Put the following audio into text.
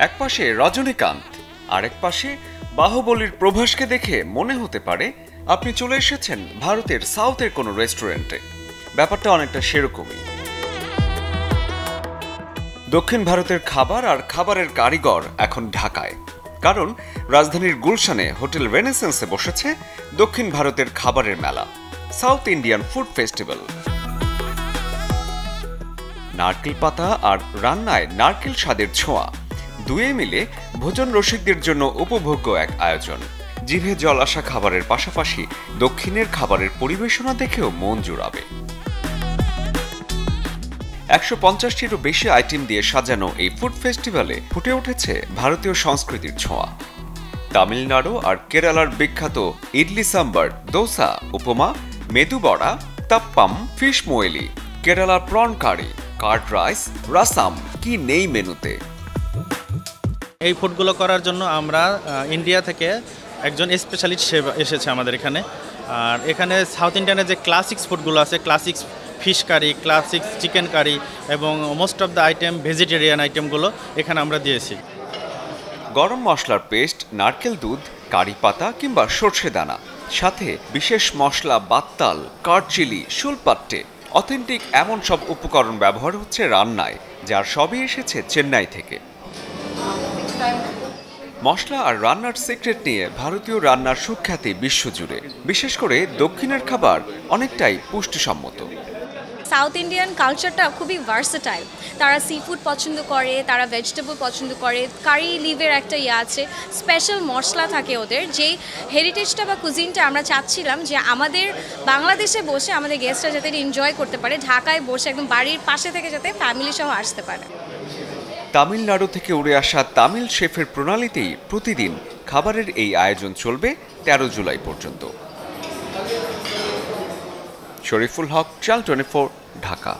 একপাশে রজনীকান্ত, আরেক পাশে বাহুবলীর প্রভাসকে দেখে মনে হতে পারে আপনি চলে এসেছেন ভারতের সাউথের কোনো রেস্টুরেন্টে। ব্যাপারটা অনেকটা সেরকমই। দক্ষিণ ভারতের খাবার আর খাবারের কারিগর এখন ঢাকায়, কারণ রাজধানীর গুলশানে হোটেল রেনেসেন্সে বসেছে দক্ষিণ ভারতের খাবারের মেলা, সাউথ ইন্ডিয়ান ফুড ফেস্টিভ্যাল। নারকেল পাতা আর রান্নায় নারকেল স্বাদের ছোঁয়া দুয়ে মিলে ভোজন রসিকদের জন্য উপভোগ্য এক আয়োজন। জিভে জল আসা খাবারের পাশাপাশি দক্ষিণের খাবারের পরিবেশনা দেখেও মন জুড়াবে। ১৫০টিরও বেশি আইটেম দিয়ে সাজানো এই ফুড ফেস্টিভ্যালে ফুটে উঠেছে ভারতীয় সংস্কৃতির ছোঁয়া। তামিলনাড়ু আর কেরালার বিখ্যাত ইডলি সাম্বার, দোসা, উপমা, মেদু বড়া, তাপ্পাম, ফিশ মোয়েলি, কেরালার প্রন কারি, কার্ড রাইস, রাসাম, কি নেই মেনুতে। এই ফুডগুলো করার জন্য আমরা ইন্ডিয়া থেকে একজন স্পেশালিস্ট এসেছে আমাদের এখানে। আর এখানে সাউথ ইন্ডিয়ানের যে ক্লাসিক্স ফুডগুলো আছে, classics fish curry, classics chicken curry এবং most of the item vegetarian আইটেমগুলো এখানে আমরা দিয়েছি। গরম মশলার পেস্ট, নারকেল দুধ, কারি পাতা কিংবা সর্ষে দানা, সাথে বিশেষ মশলা বাত্তাল, কাঠ চিলি, শুলপাট্টে, অথেন্টিক এমন সব উপকরণ ব্যবহার হচ্ছে রান্নায়, যার সবই এসেছে চেন্নাই থেকে। মশলা আর রান্নার সিক্রেট নিয়ে ভারতীয় রান্নার সুখ্যাতি বিশ্বজুড়ে। বিশেষ করে দক্ষিণের খাবার অনেকটাই পুষ্টিসম্মত। সাউথ ইন্ডিয়ান কালচারটা খুবই ভার্সেটাইল। তারা সি ফুড পছন্দ করে, তারা ভেজিটেবল পছন্দ করে, কারি লিভের একটা আছে, স্পেশাল মশলা থাকে ওদের। যেই হেরিটেজটা বা কুজিনটা আমরা চাচ্ছিলাম যে আমাদের বাংলাদেশে বসে আমাদের গেস্টরা যাতে এনজয় করতে পারে, ঢাকায় বসে একদম বাড়ির পাশে থেকে যাতে ফ্যামিলি সহ আসতে পারে। তামিলনাড়ু থেকে উড়ে আসা তামিল শেফের প্রণালীতেই প্রতিদিন খাবারের এই আয়োজন চলবে ১৩ জুলাই পর্যন্ত। শরীফুল হক, চ্যানেল 24, ঢাকা।